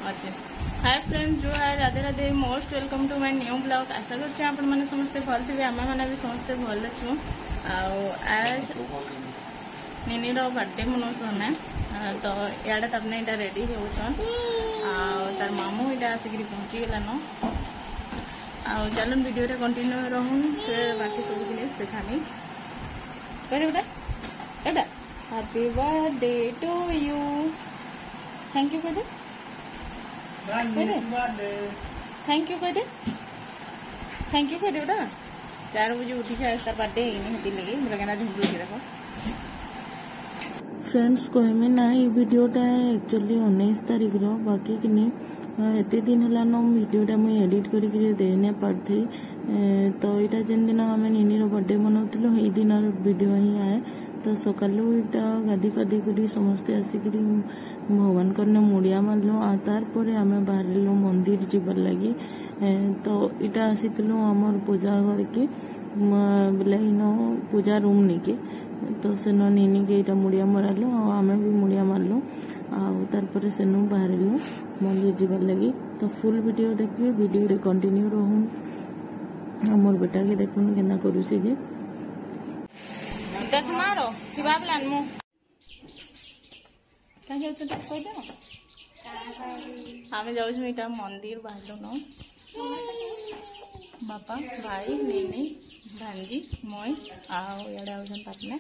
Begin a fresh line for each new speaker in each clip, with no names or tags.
अच्छे हाय फ्रेंड्स जो है Radhe Radhe most welcome to my new blog. आशा करछे आपण माने समस्ते भल थे आम मैंने भी समस्ते भल अच्छु। आज निनी रो बर्थडे मनाउछन तो इे तबने यहाँ रेडी होछन तार मामू इटा आसिक पहुँची गलान। चलन वीडियो रे कंटिन्यू रहून फिर बाकी सब जिनिस देखामी करेटा एटा happy birthday to you thank you कह थैंक यू कह थैंक यू कह दे 4 बजे उठी से तार बर्थडे हेती लगे मृगना झुमरू देखो
फ्रेंड्स कहमे ना ये वीडियोटा एक्चुअली 19 तारीख रो बाकी किने एते दिन हलान वीडियोटा मुझे एडिट करके देने पार्थी तो यहाँ जिन दिन आम निनी बर्थडे मनाऊलु ये दिन वीडियो ही आए तो सकालू यहाँ गाधी फाधी कर समस्ते आसिक भगवान कर मुड़िया मारलु तार आम बाहर मंदिर जीवार लगी तो यहाँ आसीलु आमर पूजा घर के बोले इन पूजा रूम निके तो सेन निनी के यहाँ मुड़िया मरालु आम भी मुड़िया मारलु आर सेन बाहर मंदिर जीवार लगी तो फुल वीडियो देखिए वीडियो रे कंटिन्यू रहून मोर बेटा के देखुन केना करूसी जे
देख मारो कि बाबलान मु क्या जाउ तो कह दे आमे जाउ इटा मंदिर बाहर न बापा भाई निनी भांजी मई आड़े आउछन पाटना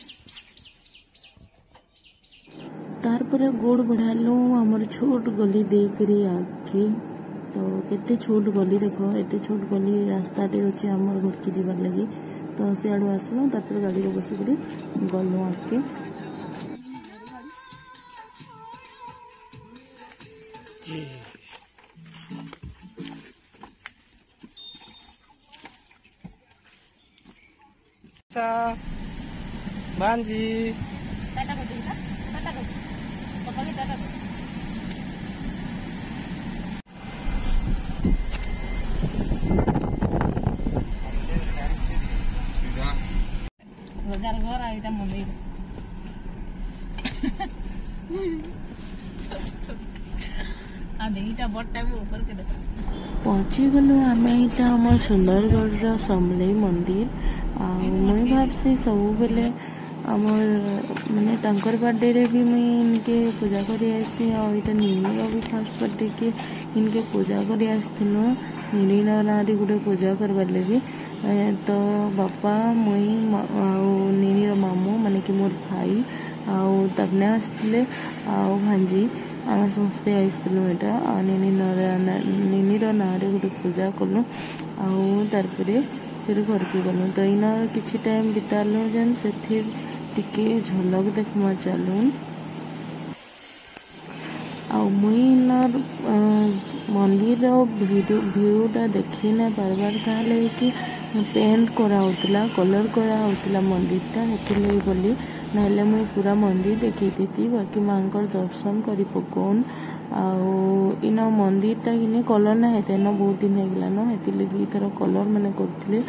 तार गोड़ बढ़ालु आमर छोट गली देकरी आगे तो केते छोट गली देखो एते छोट गली रास्ताटे अच्छे आमर घर के जीवार लगी तो सियाड़ू आसलु तापर गाड़ी में बसिक गलु आगे
भांजी
टाटा कर दे टाटा कर पापा के टाटा कर रोजार घर आइटा मंदिर आधा बड़टा भी ऊपर के देखा
पहुँची गलु आम यहाँ आम सुंदरगढ़ समलेई मंदिर मुई भावसी सब बेले आमर माने तांकर बर्थडे रे भी मुई इनके पूजा करी आसी यहाँ निनी भी फर्स्ट बर्थडे के इनके पूजा करी आसलु निनी ना गोटे पूजा करवार लगे तो बापा मुई निनी मामू माने कि मोर भाई तबने आसते भांजी आम समस्ते आसलु यहाँ निनी ना गोटे पूजा कलु तार फिर घर के गलु तो इन किसी टाइम बितालु जेन से टिके झलक देखमा चलून मुई मंदिर भ्यूटा देखी ना पार्बार कहे कि पेंट कराला कलर कराला मंदिरटा हेथिर बोली ना मुई पूरा मंदिर देखी थी बाकी माँ दर्शन कर पकौन इन मंदिरटा कि कलर ना हेते न बहुत दिन होगलान हेती लगी थर कलर मैंने करते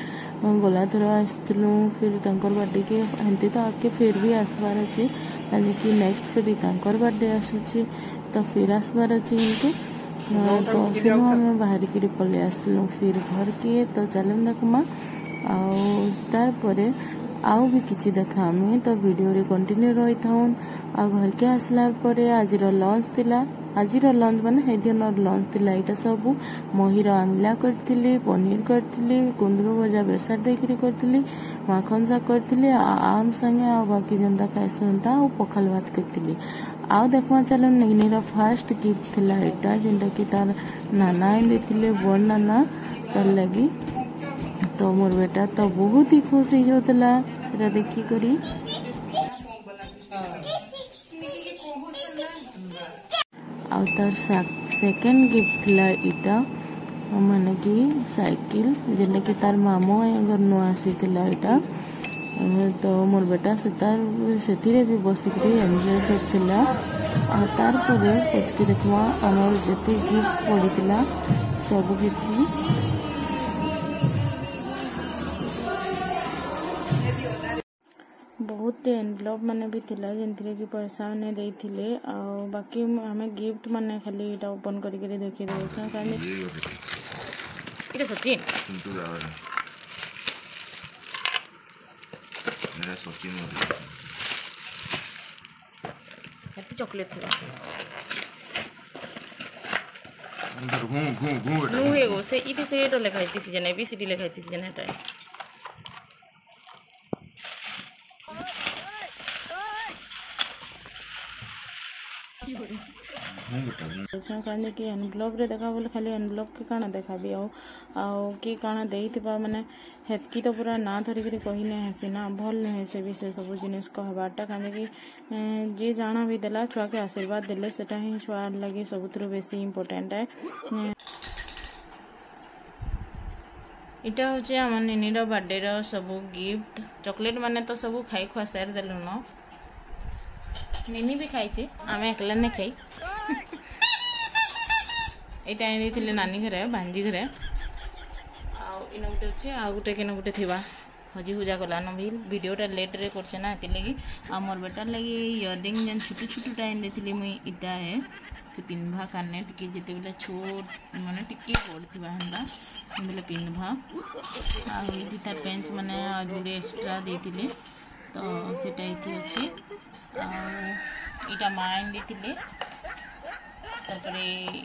गला थर आसलु फिर तंकर बर्थडे के हेमती तो आगे फिर भी आसबार अच्छे कि नेक्स्ट फिर तंकर बर्थडे आसूची तो फिर आसबार अच्छे इनके तो सेनु आम बाहर कर पलि आसलु फिर घर के तो चलन देखमा तार आउ भी किसी देखा आम तो वीडियो रे कंटिन्यू रही था घर के आसला आज लंच थिला आज लंच माने हेदिन लंच थिला एटा सब महीर आमला करथिली पनीर करथिली कुंदरू भजा बेसार देकरी करथिली माखन सा करथिली आम संगे बाकी जनता खाइसुनता पखाल भात करथिली देखमा चलो निनीर फर्स्ट गिफ्ट थिला एटा जेंटा कि तार नाना आइन देथिले बड़ नाना तार लगी तो मोर बेटा तो बहुत ही खुश हो जाता सेटा देखी करी तार सेकेंड गिफ्ट थिला इटा माने कि साइकिल जेटा कि तार मामू घर नुआ आसी इटा तो मोर बेटा से भी बसिक एंजॉय करथिला तार परे पचके देखवा आमर जते गिफ्ट पड़ीला सब किछि बहुत बहुते एनवलप माने भी थिला जेंथिरे कि पैसा माने देइथिले आ बाकी हमें गिफ्ट माने खाली एटा ओपन करिके देखि देउछन कानी इटा सचिन
चिंटू दादा मेरा सचिन
हेती चॉकलेट थिला
अंदर घूम घूम घूम बेटा
नु हेगो से इति से एटा लेखा इति से जने बीसीडी लेखा इति से जने हेटा
घूम बेटा घूम
कहने कि एनवलप रे देखा बोले खाली एनवलप के काना देखाबी आउ कि काना देइथिबा माने हेतकी तो पूरा ना धरिकरी कहिने हेसी ना भल नहे से भी से सब जिनिस कहबाटा कहने कि जे जाना भी देला छुआ के आशीर्वाद देले सेटा ही छुआ लगे सबुथरो बेसी इम्पोर्टेंट है इटा होचे हमर निनीर बर्थडे रो सब गिफ्ट चॉकलेट माने तो सब खाई खुआ शेयर देलु न निनी भी खाई थी आमे एकला ने खाई एटा आनी देथिले नानी घरे भांजी घरे आ इन गुटे अछि आ गुटे केन गुटे थिबा हजी हुजा गला न भी वीडियोटा लेट रे करछे ना एति लगी आ मोर बेटार लगी इयरिंग जन छोटू छोटू टाइम देथिली मुई इटा है से पिनभा काने टिके जेते बेले छोट माने टिके बड़ थिबा हंदा बेले पिनभा आ इति तार पेंच माने जुडे एक्स्ट्रा देथिले तो सेटा इति अछि इटा माइन देथिले तारपरे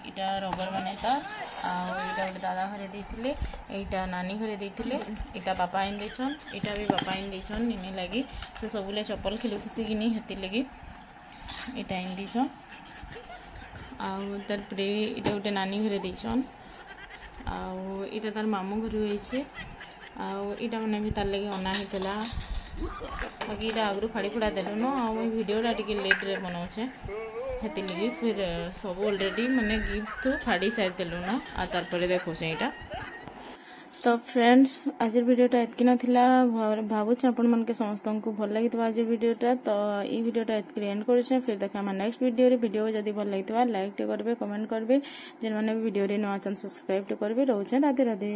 इटा रबर माने तार इटा गोटे दादा घरे देथिले एटा नानी घरे देथिले इटा बापा आइन देछन इटा भी बापा आइन देछन निने लागी से सबुले चप्पल खेलुथिसी किनी हेति लगी इटा आइन देछन तारपरे इटा गोटे नानी घरे देछन इटा तार मामू घर होइछे इटा माने भी तार लगी अना हेतला बाकी इटा आगरू फाड़ी फुड़ा देलु न वीडियोटा टिके लेट रे बनाउछे हेति लगी फिर सब ऑलरेडी माने गिफ्ट तो फाड़ी साइड देलु न आ तार परे देखो से इटा तो फ्रेंड्स आज वीडियोटा एतकी नथिला भावुछ आपण मन के समस्त को भल लागितबा आज वीडियोटा तो ई वीडियोटा एतकी एंड करछे फिर देखा हम नेक्स्ट वीडियो रे वीडियो जदी भल लागितबा लाइक टे करबे कमेंट करबे जेन माने वीडियो रे नवा चैनल सब्सक्राइब टे करबे रहउछे राधे राधे।